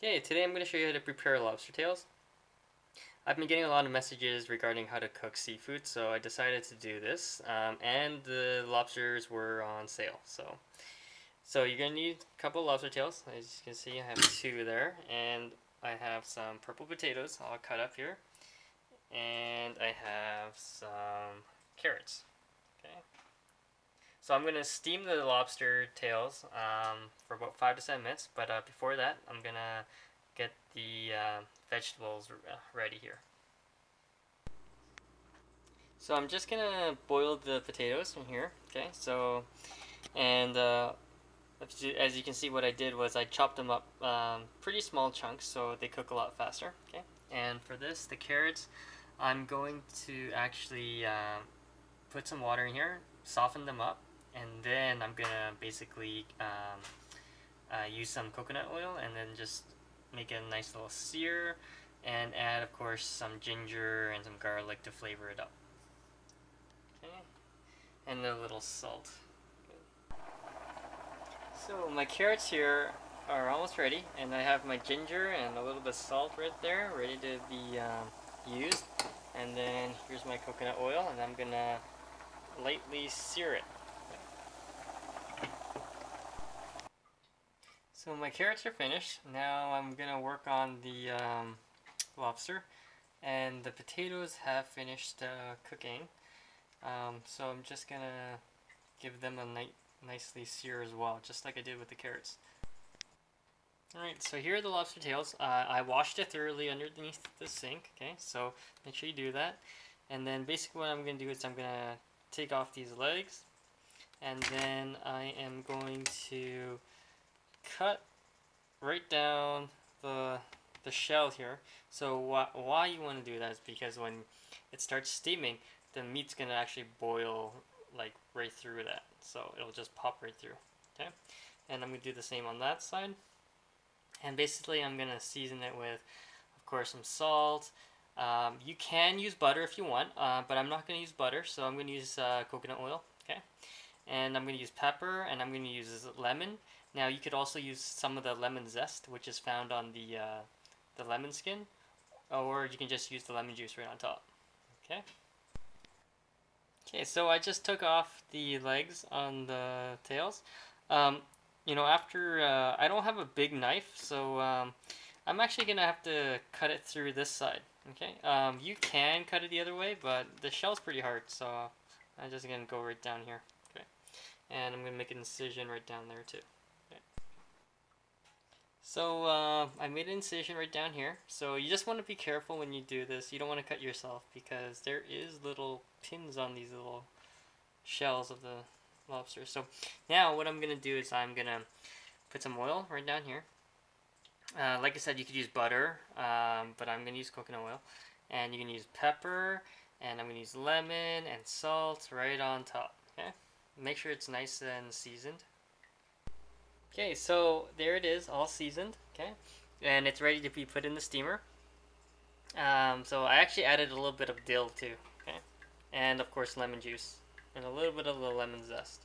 Okay, today I'm going to show you how to prepare lobster tails. I've been getting a lot of messages regarding how to cook seafood, so I decided to do this. And the lobsters were on sale, so you're going to need a couple of lobster tails. As you can see, I have two there, and I have some purple potatoes all cut up here, and I have some carrots. Okay. So I'm going to steam the lobster tails for about 5 to 7 minutes, but before that I'm going to get the vegetables ready here. So I'm just going to boil the potatoes in here, okay, and as you can see, what I did was I chopped them up pretty small chunks so they cook a lot faster, okay. And for this, the carrots, I'm going to actually put some water in here, soften them up, and then I'm gonna basically use some coconut oil and then just make a nice little sear and add, of course, some ginger and some garlic to flavor it up. Okay, and a little salt. So my carrots here are almost ready, and I have my ginger and a little bit of salt right there ready to be used. And then here's my coconut oil, and I'm gonna lightly sear it. So my carrots are finished. Now I'm gonna work on the lobster, and the potatoes have finished cooking. So I'm just gonna give them a nicely sear as well, just like I did with the carrots. Alright, so here are the lobster tails. I washed it thoroughly underneath the sink, okay, so make sure you do that. And then basically what I'm going to do is I'm going to take off these legs, and then I am going to cut right down the shell here. So why you want to do that is because when it starts steaming, the meat's going to actually boil like right through that. So it'll just pop right through, okay? And I'm going to do the same on that side. And basically I'm going to season it with, of course, some salt. You can use butter if you want, but I'm not going to use butter, so I'm going to use coconut oil, okay? And I'm going to use pepper, and I'm going to use lemon. Now you could also use some of the lemon zest, which is found on the lemon skin, or you can just use the lemon juice right on top, okay? Okay, so I just took off the legs on the tails. You know, after, I don't have a big knife, so I'm actually going to have to cut it through this side, okay? You can cut it the other way, but the shell's pretty hard, so I'm just going to go right down here, okay? And I'm going to make an incision right down there too. Okay. So I made an incision right down here, so you just want to be careful when you do this. You don't want to cut yourself because there is little pins on these little shells of the lobster. So now what I'm going to do is I'm going to put some oil right down here. Like I said, you could use butter, but I'm going to use coconut oil. And you can use pepper, and I'm going to use lemon and salt right on top. Okay, make sure it's nice and seasoned. Okay, so there it is, all seasoned. Okay, and it's ready to be put in the steamer. So I actually added a little bit of dill too. Okay, and of course lemon juice. And a little bit of the lemon zest.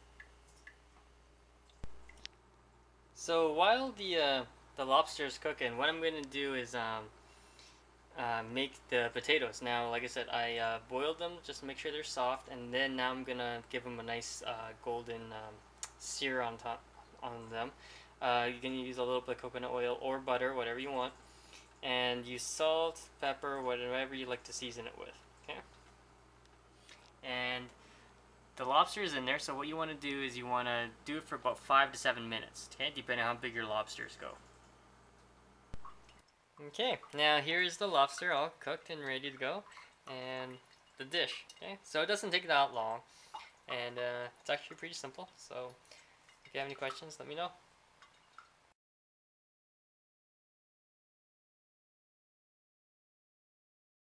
So while the lobster is cooking, what I'm going to do is make the potatoes. Now, like I said, I boiled them just to make sure they're soft, and then now I'm going to give them a nice golden sear on top on them. You can use a little bit of coconut oil or butter, whatever you want, and use salt, pepper, whatever you like to season it with. Okay, and the lobster is in there, so what you want to do is you want to do it for about 5 to 7 minutes, okay, depending on how big your lobsters go. Okay, now here's the lobster all cooked and ready to go, and the dish, okay, so it doesn't take that long, and it's actually pretty simple, so if you have any questions, let me know.